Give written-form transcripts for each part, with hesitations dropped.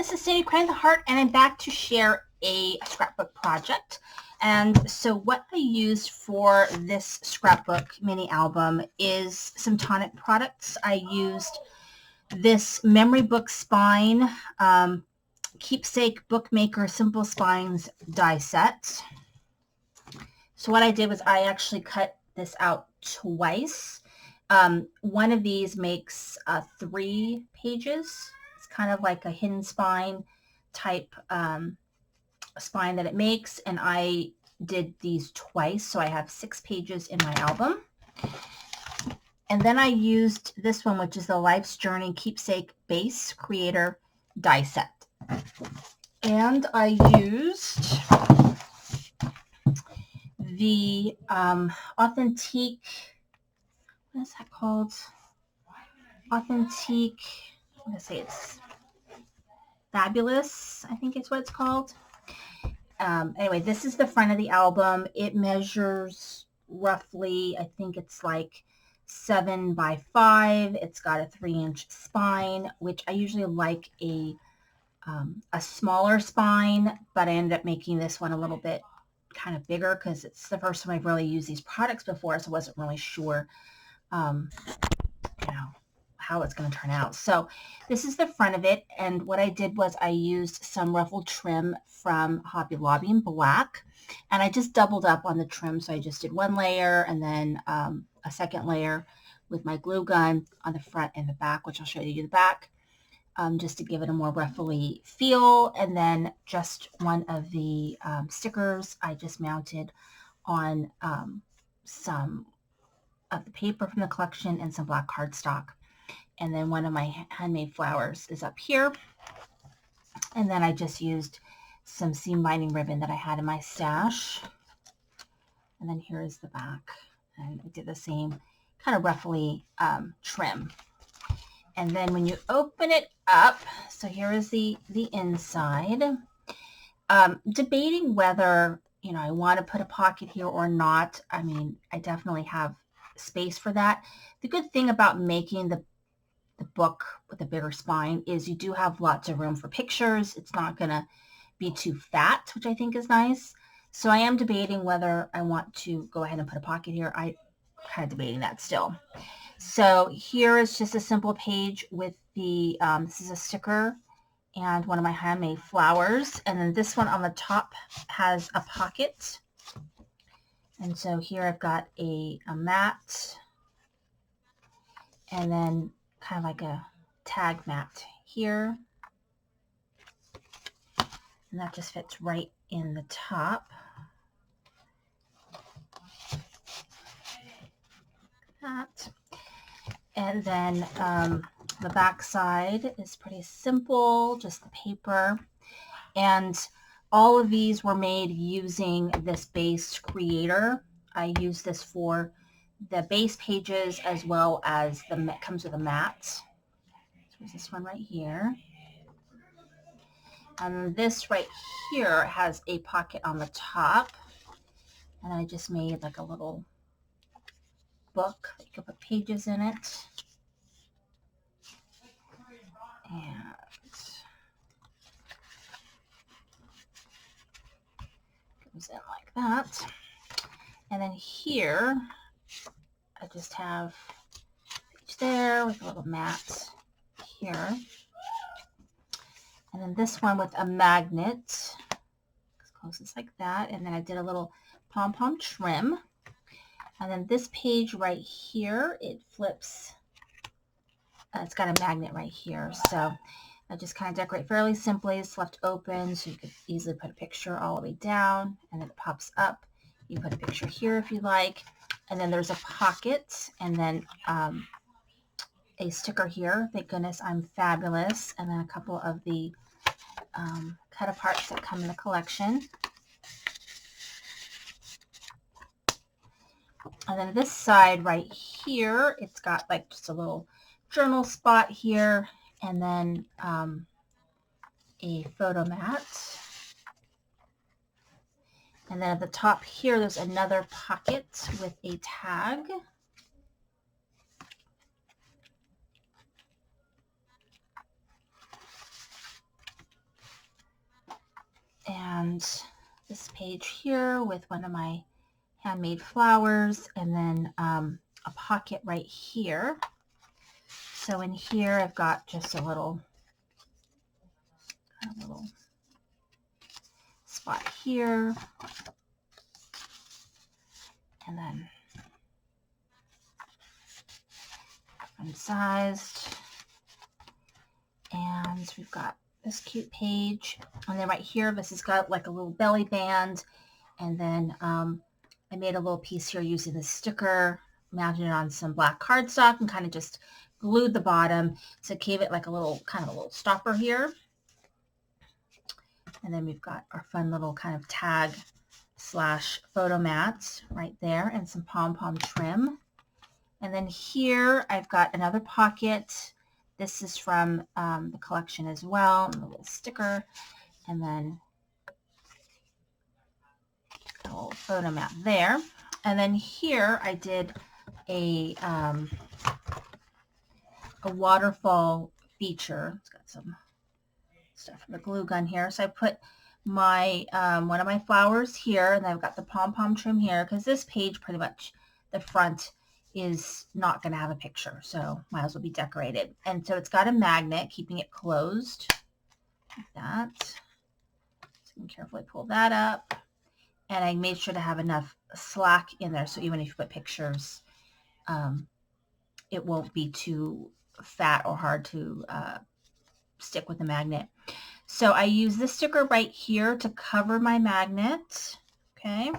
this is Sandy Crying the Heart, and I'm back to share a scrapbook project. And so what I used for this scrapbook mini album is some Tonic products. I used this memory book spine, keepsake bookmaker simple spines die set. So what I did was I actually cut this out twice. One of these makes 3 pages. It's kind of like a hidden spine type spine that it makes, and I did these twice, so I have 6 pages in my album. And then I used this one, which is the Life's Journey Keepsake Base Creator die set. And I used the Authentique, what is that called? Authentique, I'm going to say it's Fabulous, I think it's what it's called. Anyway, this is the front of the album. It measures roughly, I think it's like 7 by 5. It's got a 3-inch spine, which I usually like a smaller spine, but I ended up making this one a little bit kind of bigger because it's the first time I've really used these products before, so I wasn't really sure, how it's going to turn out. So this is the front of it, and what I did was I used some ruffled trim from Hobby Lobby in black, and I just doubled up on the trim. So I just did 1 layer and then a second layer with my glue gun on the front and the back, which I'll show you the back, just to give it a more ruffly feel. And then just one of the stickers I just mounted on some of the paper from the collection and some black cardstock. And then one of my handmade flowers is up here. And then I just used some seam binding ribbon that I had in my stash. And then here is the back. And I did the same kind of roughly trim. And then when you open it up, so here is the inside. Debating whether, I want to put a pocket here or not. I mean, I definitely have space for that. The good thing about making the book with a bigger spine is you do have lots of room for pictures. It's not going to be too fat, which I think is nice. So I am debating whether I want to go ahead and put a pocket here. I'm kind of debating that still. So here is just a simple page with the, this is a sticker and one of my handmade flowers. And then this one on the top has a pocket. And so here I've got a mat, and then kind of like a tag mat here. And that just fits right in the top. That. And then the back side is pretty simple, just the paper. And all of these were made using this base creator. I use this for the base pages as well as it comes with a mat. So there's this one right here. And this right here has a pocket on the top. And I just made like a little book. You can put pages in it. And goes in like that. And then here, I just have a page there with a little mat here. And then this one with a magnet. Closes like that. And then I did a little pom-pom trim. And then this page right here, it flips. It's got a magnet right here. So I just kind of decorate fairly simply. It's left open, so you could easily put a picture all the way down. And then it pops up. You put a picture here if you like. And then there's a pocket. And then a sticker here. Thank goodness I'm fabulous. And then a couple of the cut aparts that come in the collection. And then this side right here, it's got like just a little journal spot here, and then a photo mat. And then at the top here, there's another pocket with a tag. and this page here with one of my handmade flowers, and then a pocket right here. So in here I've got just a little spot here, and then sized, and we've got this cute page, and then right here this has got like a little belly band, and then I made a little piece here using the sticker, mounted it on some black cardstock, and kind of just glued the bottom, so it gave it like a little kind of a little stopper here. And then we've got our fun little kind of tag slash photo mats right there, and some pom-pom trim. And then here I've got another pocket. This is from the collection as well, and a little sticker, and then a little photo mat there. And then here I did a waterfall feature. It's got some stuff from the glue gun here. So I put my one of my flowers here, and I've got the pom-pom trim here, because this page pretty much the front is not going to have a picture, so might as well be decorated. And so it's got a magnet keeping it closed like that. So you can carefully pull that up, and I made sure to have enough slack in there, so even if you put pictures, it won't be too fat or hard to stick with the magnet. So I use this sticker right here to cover my magnet, okay?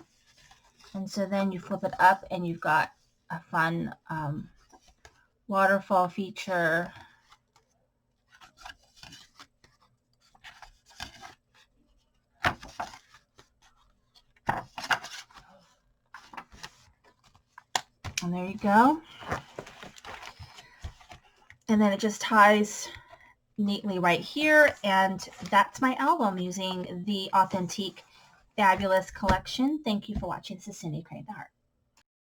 And so then you flip it up, and you've got a fun waterfall feature. And there you go. And then it just ties neatly right here, and that's my album using the Authentique Fabulous collection. Thank you for watching. This is Cindy Creating the Heart.